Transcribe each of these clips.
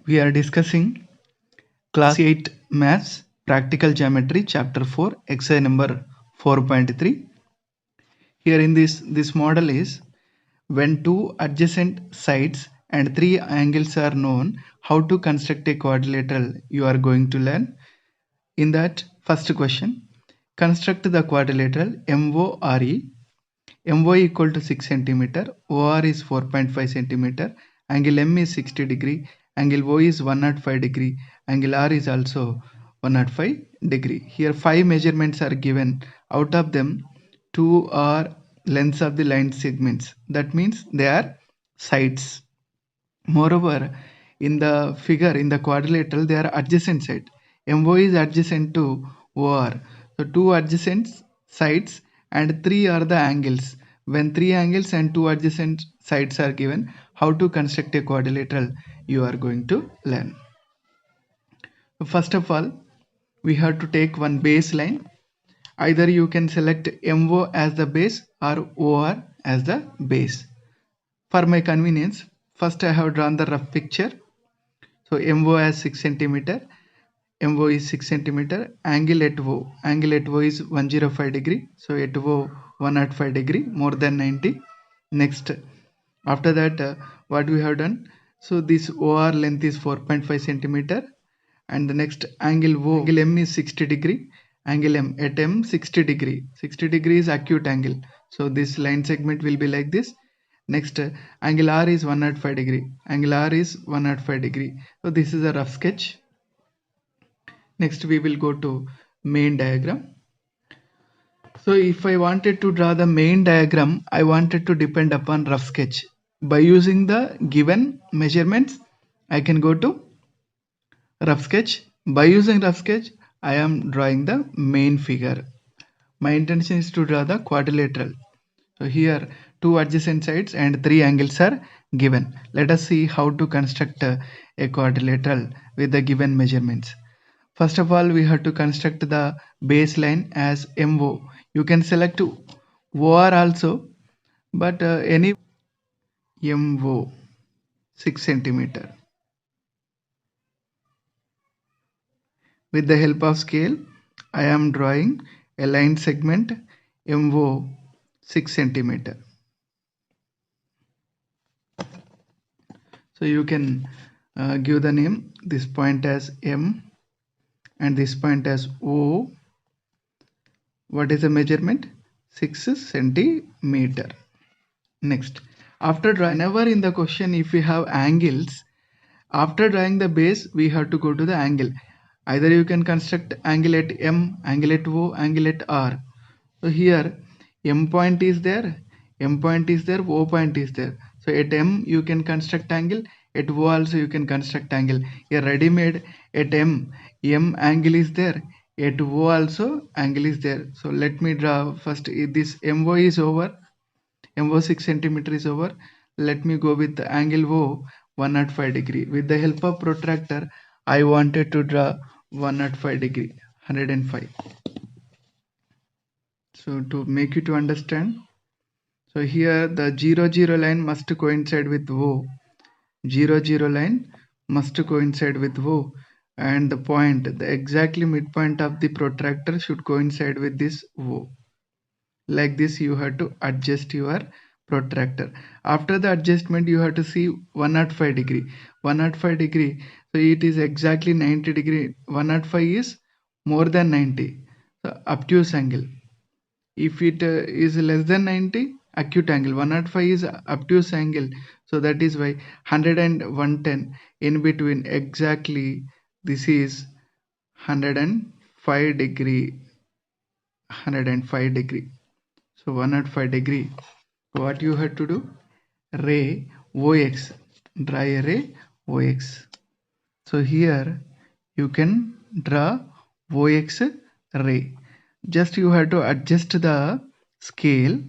We are discussing Class 8 Maths Practical Geometry Chapter 4 Exercise number 4.3. Here in this model is when two adjacent sides and three angles are known, how to construct a quadrilateral you are going to learn. In that first question, construct the quadrilateral MORE. MY equal to 6 centimeter, OR is 4.5 centimeter, angle M is 60 degree, angle O is 105 degree, angle R is also 105 degree. Here 5 measurements are given. Out of them, 2 are lengths of the line segments. That means they are sides. Moreover, in the figure, in the quadrilateral, they are adjacent sides. MO is adjacent to OR. So two adjacent sides and 3 are the angles. When 3 angles and 2 adjacent sides are given, how to construct a quadrilateral you are going to learn. First of all, we have to take one baseline. Either you can select MO as the base or OR as the base. For my convenience, first I have drawn the rough picture. So MO as 6 centimeter, MO is 6 centimeter, angle at O is 105 degree, so at O 105 degree, more than 90. Next, after that, what we have done, so this OR length is 4.5 centimeter, and the next angle M is 60 degree, angle M at M 60 degree, 60 degree is acute angle, so this line segment will be like this. Next, angle R is 105 degree, angle R is 105 degree, so this is a rough sketch. Next we will go to main diagram. So if I wanted to draw the main diagram, I wanted to depend upon rough sketch. By using the given measurements, I can go to rough sketch. By using rough sketch, I am drawing the main figure. My intention is to draw the quadrilateral. So here 2 adjacent sides and 3 angles are given. Let us see how to construct a quadrilateral with the given measurements. First of all, we have to construct the baseline as MO. You can select OR also, but any MO 6 centimeter. With the help of scale, I am drawing a line segment MO 6 centimeter. So you can give the name this point as M and this point as O. What is the measurement? 6 centimeter. Next, after drawing, whenever in the question if we have angles, after drawing the base we have to go to the angle. Either you can construct angle at M, angle at O, angle at R. So here M point is there, M point is there, O point is there. So at M you can construct angle, at O also you can construct angle. Here ready made at M angle is there, at O also angle is there. So let me draw first. This MO is over, MO 6 centimeter is over. Let me go with the angle O 105 degree. With the help of protractor, I wanted to draw 105 degree, 105. So to make you to understand, so here the 0 line must coincide with O. 0 line must coincide with O, and the point, the exactly midpoint of the protractor should coincide with this O. Like this you have to adjust your protractor. After the adjustment you have to see 105 degree. 105 degree, so it is exactly 90 degree. 105 is more than 90, so obtuse angle. If it is less than 90, acute angle. 105 is obtuse angle, so that is why 100 and 110 in between, exactly this is 105 degree. 105 degree. So 105 degree. What you have to do? Ray OX. Draw a ray OX. So here you can draw OX ray. Just you have to adjust the scale.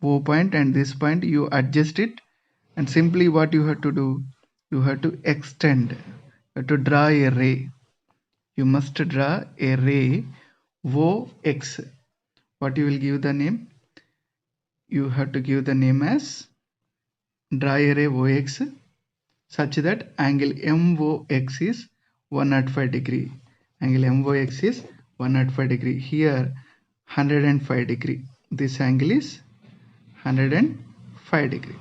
O point and this point you adjust it, and simply what you have to do, you have to extend. You have to draw a ray. You must draw a ray OX. What you will give the name? You have to give the name as draw a ray OX. such that angle MOX is 105 degree. Angle MOX is 105 degree. Here 105 degree. This angle is 105 degree.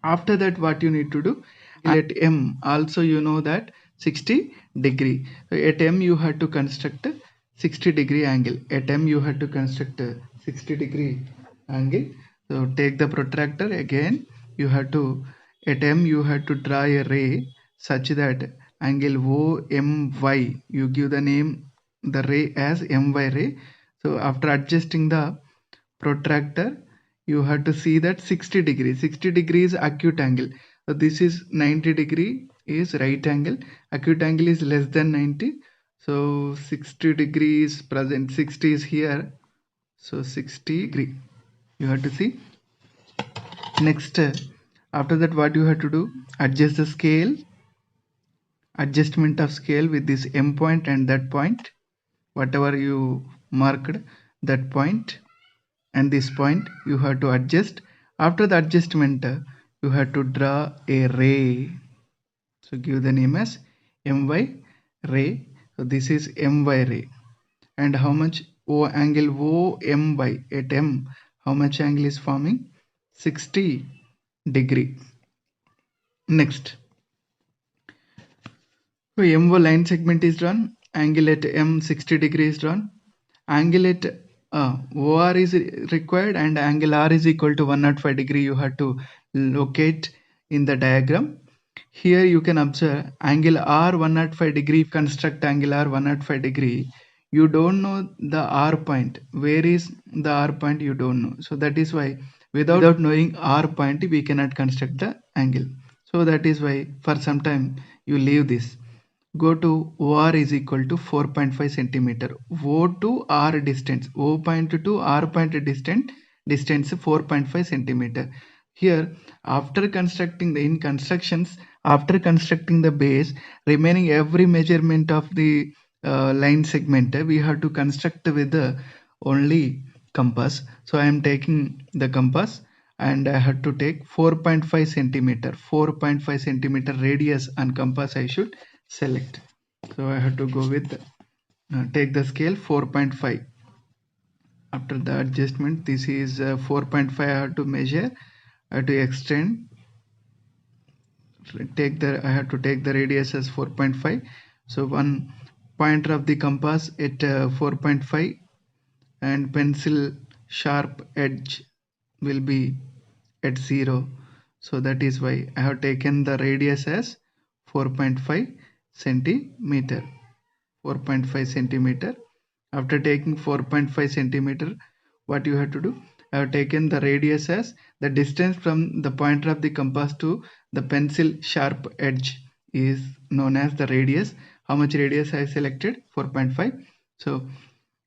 After that, what you need to do, at M also you know that 60 degree. So at M you have to construct a 60 degree angle. At M you have to construct a 60 degree angle. So take the protractor again. You have to, at M you have to draw a ray such that angle OMY, you give the name the ray as MY ray. So after adjusting the protractor, you have to see that 60 degrees. 60 degrees acute angle. So this is 90 degree is right angle. Acute angle is less than 90. So 60 degrees present. 60 is here. So 60 degree. You have to see. Next, after that, what you have to do? Adjust the scale. Adjustment of scale with this M point and that point. Whatever you marked, that point and this point you have to adjust. After the adjustment, you have to draw a ray. So give the name as MY ray. So this is MY ray. And how much angle OMY at M? How much angle is forming? 60 degree. Next, so MO line segment is drawn. Angle at M 60 degree is drawn. Angle at OR is required and angle R is equal to 105 degree. You have to locate in the diagram. Here you can observe angle R 105 degree. Construct angle R 105 degree. You don't know the R point. Where is the R point? You don't know. So that is why without knowing R point, we cannot construct the angle. So that is why for some time you leave this. Go to OR is equal to 4.5 centimeter. O to R distance. O point to R point distance 4.5 centimeter. Here, after constructing the constructions, after constructing the base, remaining every measurement of the line segment, we have to construct with the only compass. So I am taking the compass and I have to take 4.5 centimeter. 4.5 centimeter radius on compass I should select. So I have to go with take the scale 4.5. After the adjustment, this is 4.5. I have to measure. I have to extend. I have to take the radius as 4.5. So one pointer of the compass at 4.5 and pencil sharp edge will be at 0. So that is why I have taken the radius as 4.5 centimeter. 4.5 centimeter. After taking 4.5 centimeter, what you have to do? I have taken the radius as the distance from the pointer of the compass to the pencil sharp edge is known as the radius. How much radius I selected? 4.5. So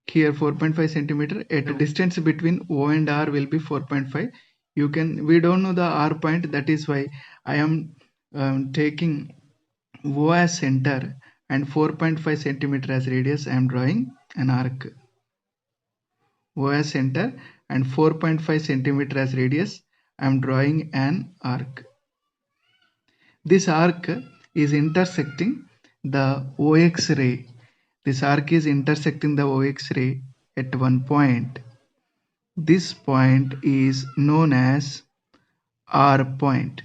here 4.5 centimeter. At a distance between O and R will be 4.5. We don't know the R point. That is why I am taking O as center and 4.5 centimeter as radius. I am drawing an arc. O as center and 4.5 centimeter as radius. I am drawing an arc. This arc is intersecting the OX ray. This arc is intersecting the OX ray at one point. This point is known as R point.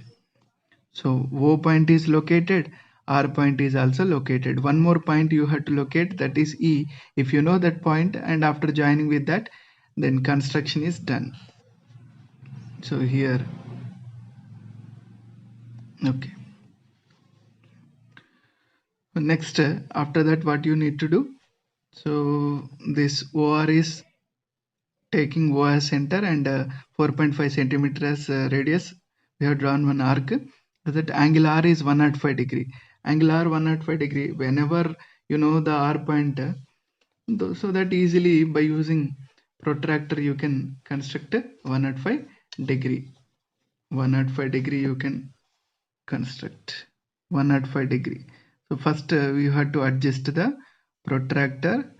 So O point is located, R point is also located. One more point you have to locate, that is E. If you know that point and after joining with that, then construction is done. So here, okay. Next, after that, what you need to do? So this OR is taking O as center and 4.5 centimeter as radius. We have drawn one arc. That angle R is 105 degree. Angle R 105 degree. Whenever you know the R point, so that easily by using protractor you can construct a 105 degree. 105 degree you can construct 105 degree. So first we have to adjust the protractor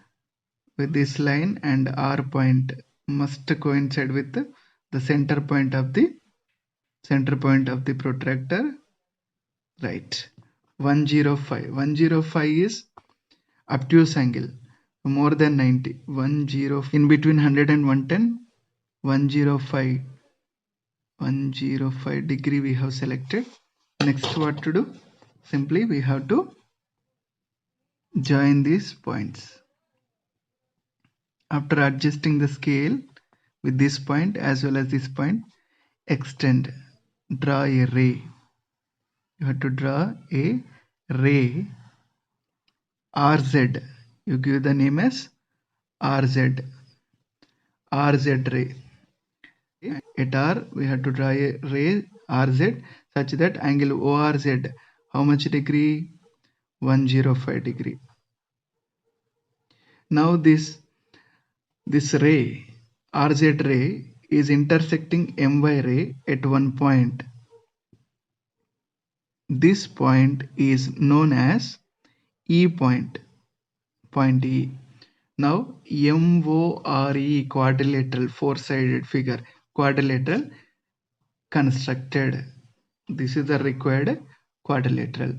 with this line, and R point must coincide with the center point of the protractor. right? 105. 105 is obtuse angle, more than 90. 10 in between 100 and 110. 105. 105 degree we have selected. Next, what to do? Simply we have to join these points. After adjusting the scale with this point as well as this point, extend, draw a ray. You have to draw a ray RZ. You give the name as RZ ray. At R, we have to draw a ray RZ such that angle ORZ, how much degree? 105 degree. Now this ray, RZ ray, is intersecting MY ray at one point. This point is known as E point, point E. Now MORE quadrilateral, four-sided figure, quadrilateral constructed. This is the required quadrilateral.